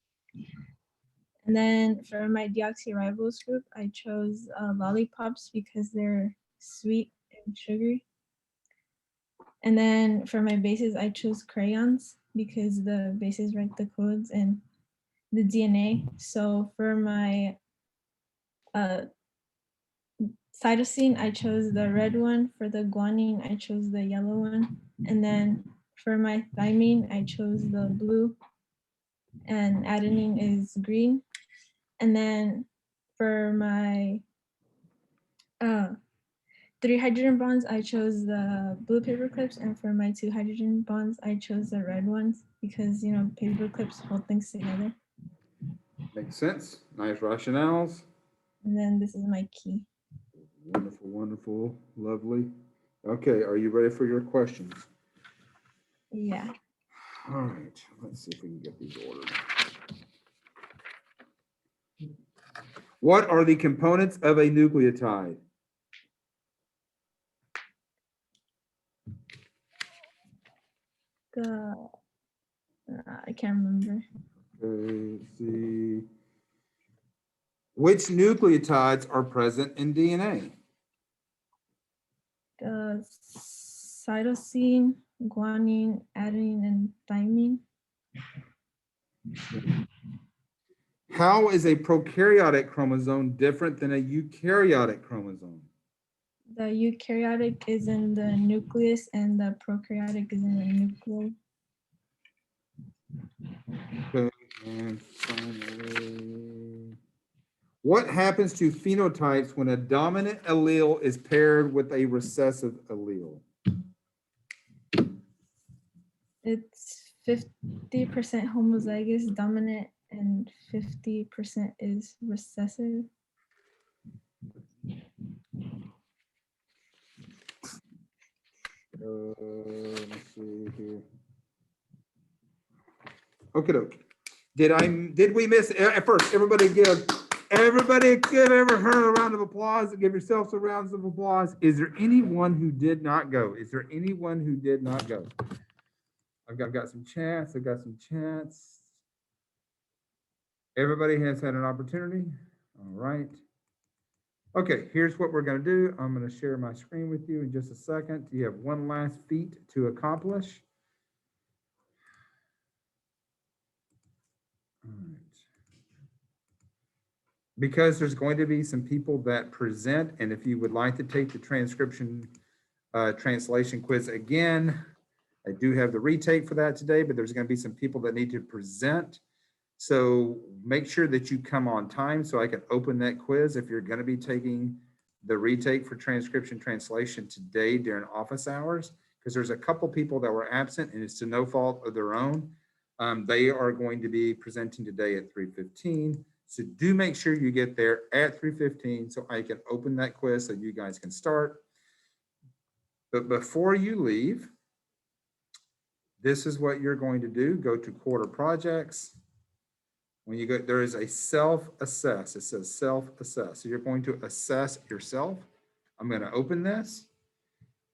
And then for my deoxyribose group, I chose lollipops because they're sweet and sugary. And then for my bases, I chose crayons because the bases write the codes and the DNA. So for my cytosine, I chose the red one. For the guanine, I chose the yellow one. And then for my thymine, I chose the blue. And adenine is green. And then for my 3 hydrogen bonds, I chose the blue paper clips, and for my 2 hydrogen bonds, I chose the red ones because, you know, paper clips hold things together. Makes sense. Nice rationales. And then this is my key. Wonderful, wonderful, lovely. Okay, are you ready for your questions? Yeah. All right, let's see if we can get these ordered. What are the components of a nucleotide? I can't remember. Okay, let's see. Which nucleotides are present in DNA? The cytosine, guanine, adenine, and thymine. How is a prokaryotic chromosome different than a eukaryotic chromosome? The eukaryotic is in the nucleus and the prokaryotic is in the nucleus. Okay, and finally, what happens to phenotypes when a dominant allele is paired with a recessive allele? It's 50% homozygous dominant and 50% is recessive. Let's see here. Okay, doke. Did we miss at first? Everybody give her a round of applause. Give yourselves a round of applause. Is there anyone who did not go? Is there anyone who did not go? I've got some chats. I've got some chats. Everybody has had an opportunity. All right. Okay, here's what we're going to do. I'm going to share my screen with you in just a second. You have one last feat to accomplish. All right. Because there's going to be some people that present, and if you would like to take the transcription translation quiz again, I do have the retake for that today, but there's going to be some people that need to present. So make sure that you come on time so I can open that quiz if you're going to be taking the retake for transcription translation today during office hours, because there's a couple people that were absent and it's to no fault of their own. They are going to be presenting today at 3:15. So do make sure you get there at 3:15 so I can open that quiz so you guys can start. But before you leave, this is what you're going to do. Go to quarter projects. When you go, there is a self-assess. It says self-assess. So you're going to assess yourself. I'm going to open this.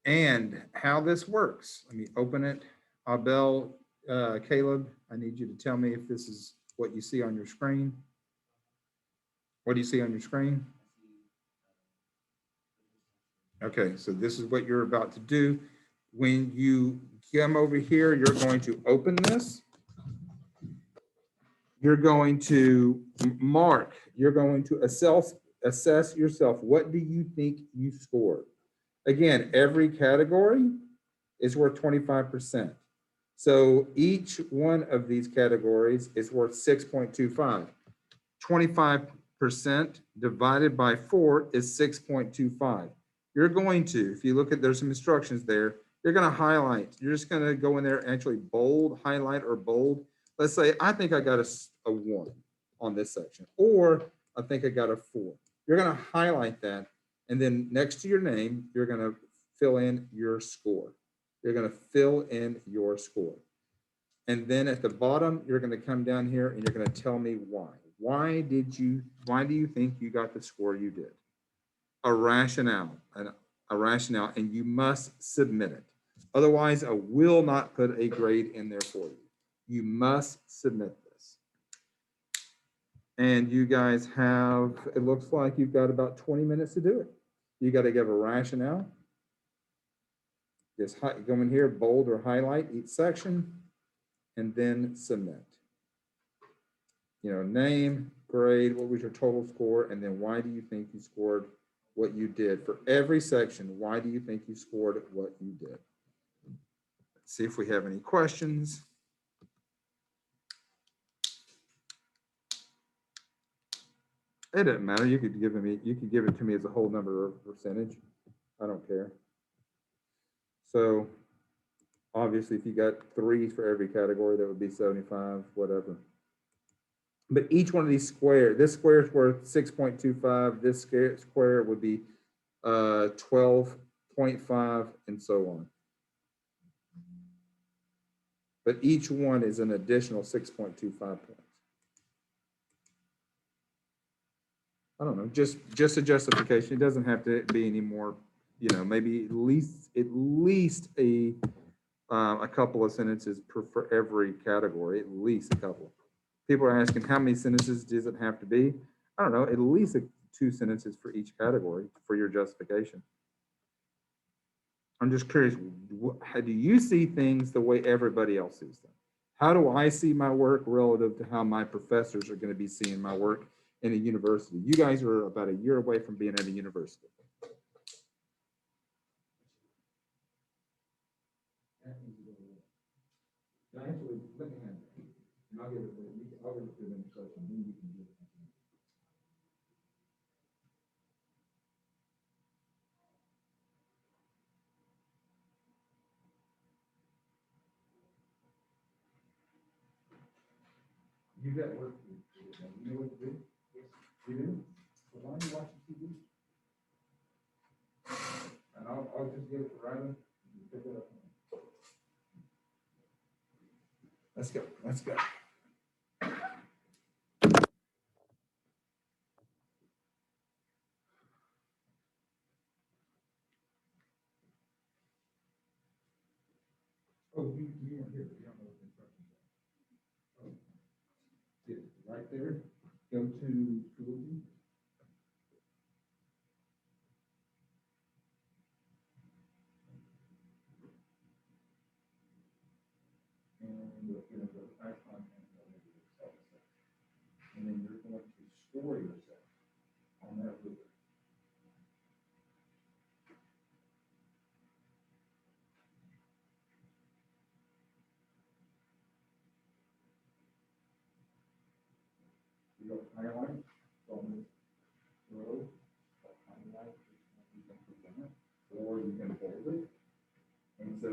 And how this works. Let me open it. Abel, Caleb, I need you to tell me if this is what you see on your screen. What do you see on your screen? Okay, so this is what you're about to do. When you come over here, you're going to open this. You're going to mark, you're going to assess yourself. What do you think you scored? Again, every category is worth 25%. So each one of these categories is worth 6.25. 25% divided by 4 is 6.25. You're going to, if you look at, there's some instructions there, you're going to highlight. You're just going to go in there and actually bold, highlight, or bold. Let's say, I think I got a 1 on this section, or I think I got a 4. You're going to highlight that, and then next to your name, you're going to fill in your score. You're going to fill in your score. And then at the bottom, you're going to come down here and you're going to tell me why. Why do you think you got the score you did? A rationale, and you must submit it. Otherwise, I will not put a grade in there for you. You must submit this. And you guys have, it looks like you've got about 20 minutes to do it. You got to give a rationale. Just go in here, bold or highlight each section, and then submit. You know, name, grade, what was your total score, and then why do you think you scored what you did? For every section, why do you think you scored what you did? Let's see if we have any questions. It doesn't matter. You could give it to me as a whole number or percentage. I don't care. So obviously, if you got 3 for every category, that would be 75, whatever. But each one of these square, this square is worth 6.25, this square would be 12.5, and so on. But each one is an additional 6.25 points. I don't know, just a justification. It doesn't have to be any more, you know, maybe at least a couple of sentences for every category, at least a couple. People are asking how many sentences does it have to be? I don't know, at least 2 sentences for each category for your justification. I'm just curious, how do you see things the way everybody else sees them? How do I see my work relative to how my professors are going to be seeing my work in a university? You guys are about a year away from being at a university. Actually, let me have it. And I'll give it to you. I'll give it to them first, and then you can give it to me. You got work to do. You know what to do? You do? So why are you watching TV? And I'll just give it to Rylan and pick it up. Let's go. Let's go. Oh, you weren't here. You don't know what the instructions are. Oh. Yeah, right there. Go to Trilogy. And you're going to go to type content and then you're going to store yourself on that ruler. You go highlight from this row, highlight, or you can hold it. And so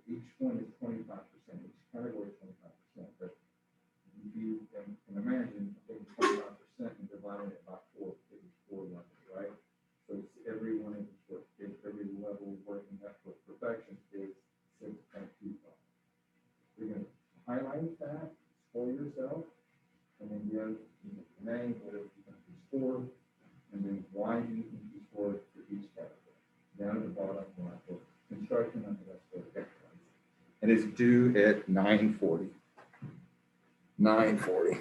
each one is 25%, each category is 25%. But if you can imagine taking 25% and dividing it by 4, it is 4 levels, right? So it's every one of the work, every level of working that for perfection is 6.25. You're going to highlight that for yourself, and then you have the name, whatever you think you score, and then why do you think you scored for each category. Down at the bottom, when I put construction, under that sort of excellence. And it's due at 9:40. 9:40.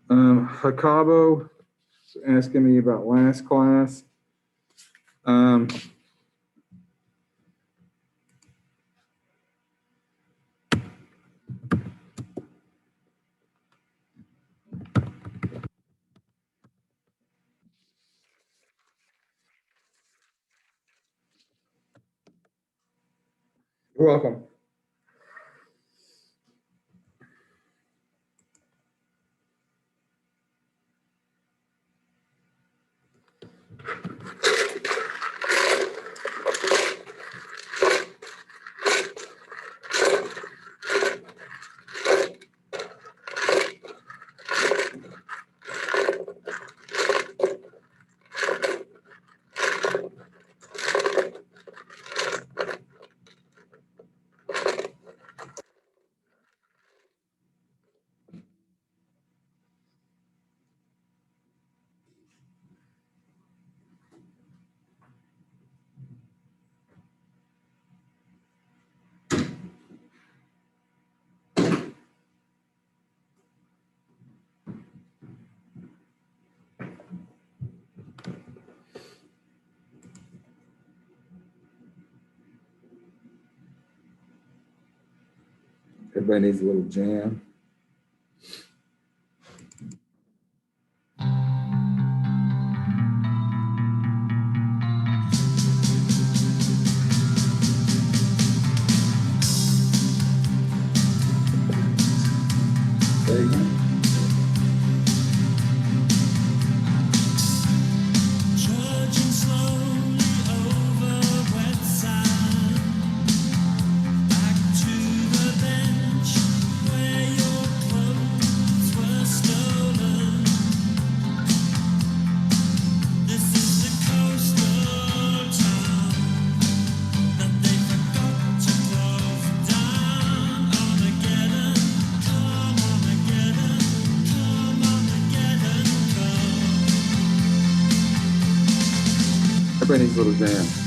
Hakabo is asking me about last class. You're welcome. Everybody needs a little jam. Say again. playing these little jams.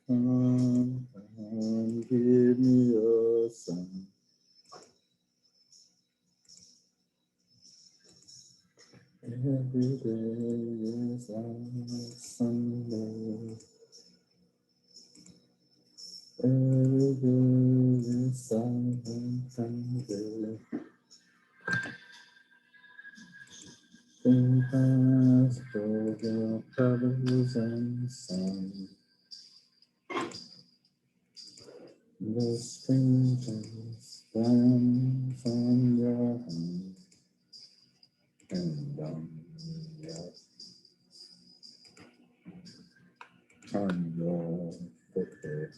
Come, give me a sign. Every day is like Sunday. Every day is like Sunday. Sometimes for the pebbles and sun. The strangers down from your hand and on your footsteps,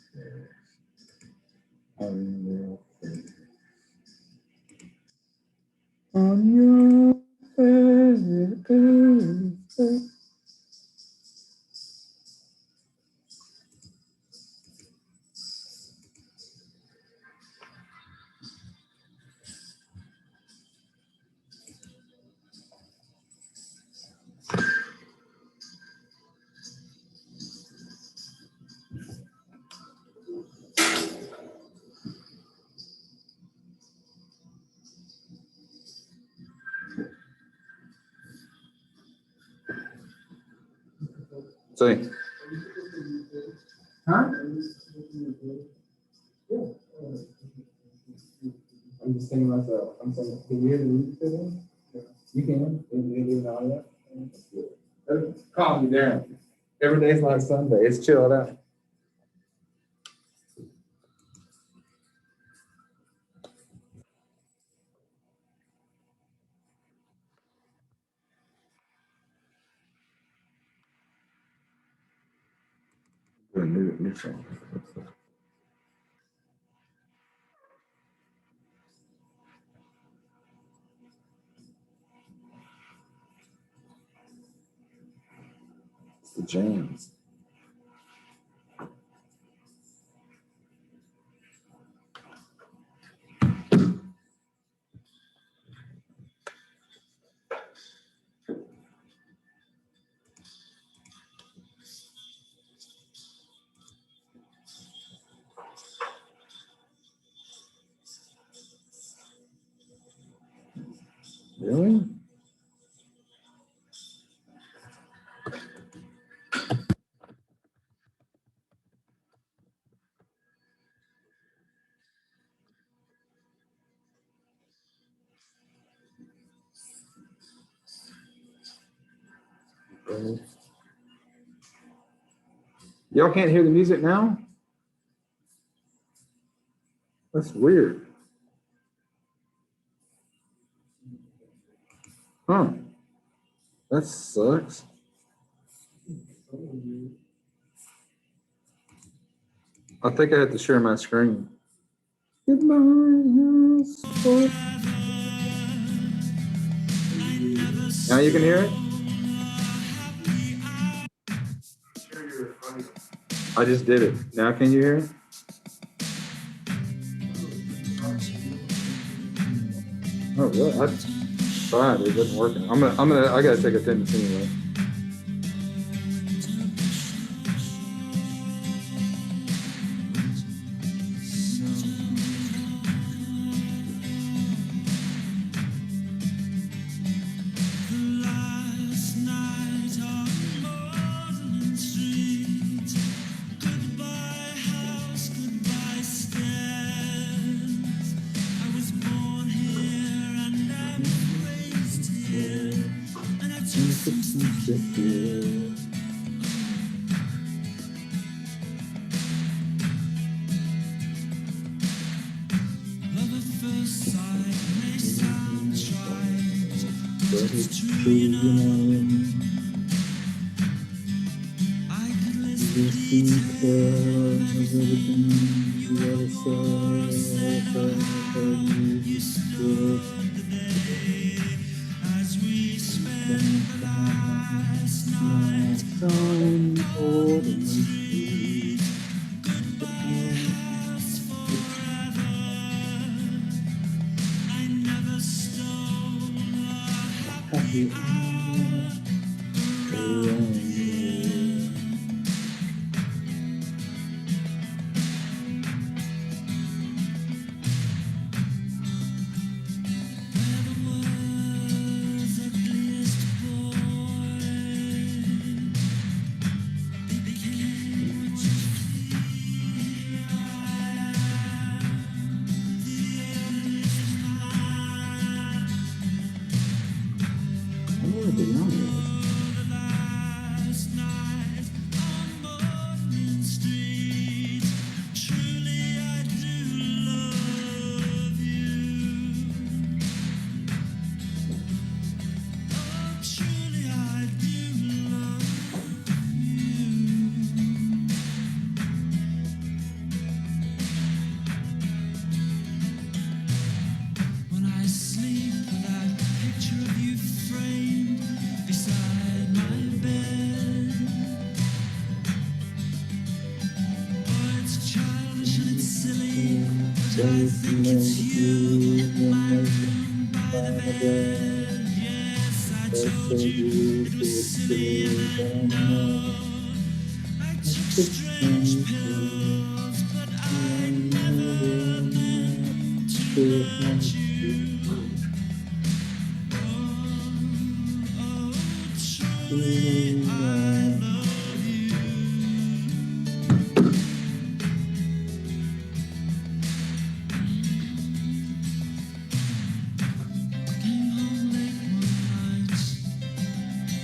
on your face, on your face. Say, huh? I'm just saying myself. I'm saying, can you hear the music today? You can. You do all that. Call me there. Every day's like Sunday. It's chilled out. New song. It's the jams. Really? Y'all can't hear the music now? That's weird. Huh. That sucks. I think I have to share my screen. Goodbye. Now you can hear it? I just did it. Now can you hear it? Oh, really? I tried. It wasn't working. I gotta take attendance anyway. it's true, you know. You think of everything you ever said, you stood as we spent the last night on Golden Street. Goodbye has forever. I never stole a happy hour around you.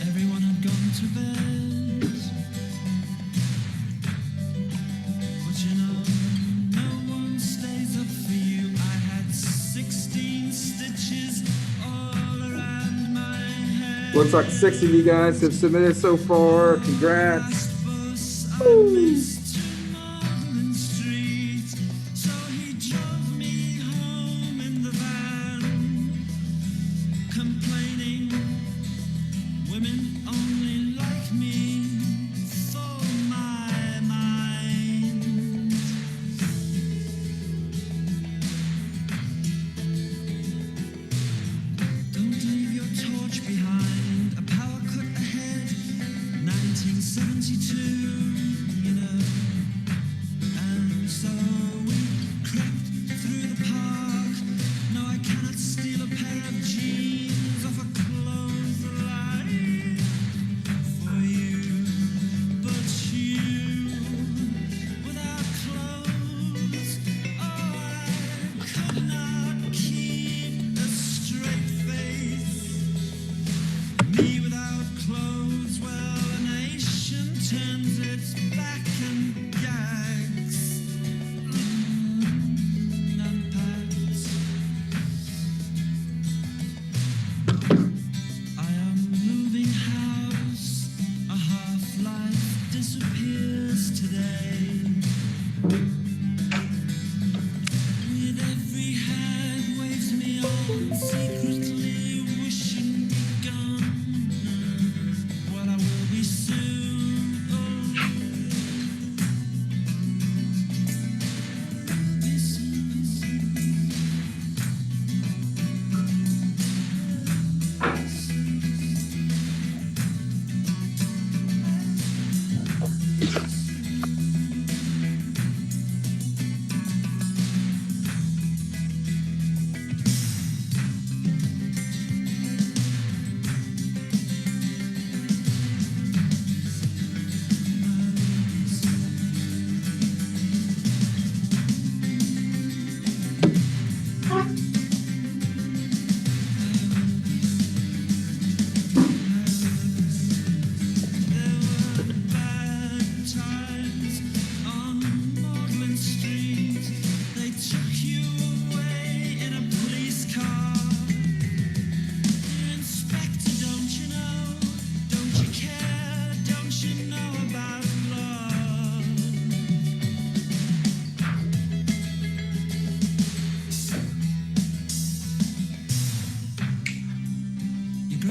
Everyone had gone to bed, but you know, no one stays up for you. I had 16 stitches all around my head. Looks like 6 of you guys have submitted so far. Congrats. Woo.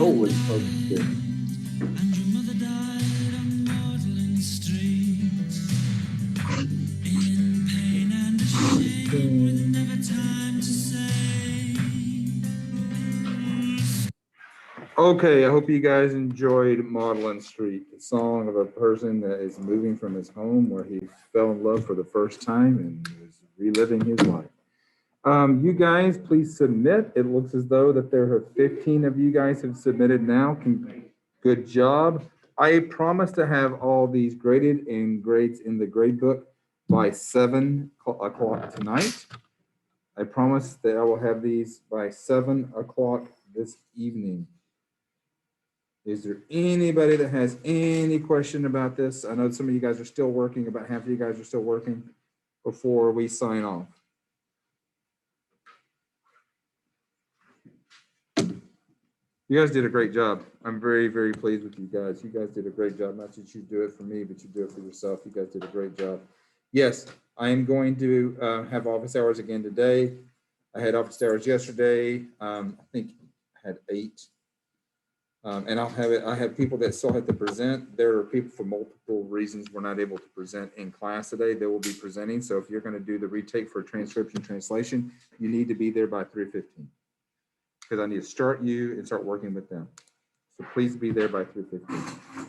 Holy smokes. and your mother died on Magdalen Street. In pain and shame with never time to say. Okay, I hope you guys enjoyed Maudlin Street, the song of a person that is moving from his home where he fell in love for the first time and is reliving his life. You guys, please submit. It looks as though that there are 15 of you guys have submitted now. Good job. I promise to have all these graded and grades in the grade book by 7 o'clock tonight. I promise that I will have these by 7 o'clock this evening. Is there anybody that has any question about this? I know some of you guys are still working, about half of you guys are still working before we sign off. You guys did a great job. I'm very, very pleased with you guys. You guys did a great job. Not that you do it for me, but you do it for yourself. You guys did a great job. Yes, I am going to have office hours again today. I had office hours yesterday. I think I had 8. And I have people that still have to present. There are people for multiple reasons we're not able to present in class today. They will be presenting. So if you're going to do the retake for transcription translation, you need to be there by 3:15. Because I need to start you and start working with them. So please be there by 3:15.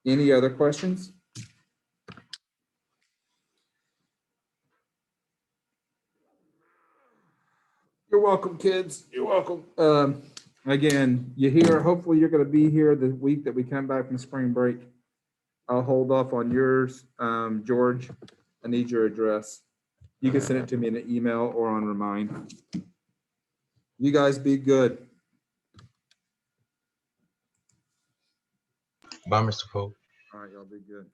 Any other questions? You're welcome, kids. You're welcome. Again, you're here. Hopefully you're going to be here the week that we come back from spring break. I'll hold off on yours. George, I need your address. You can send it to me in an email or on Remind. You guys be good. Bye, Mr. Pope. All right, y'all be good.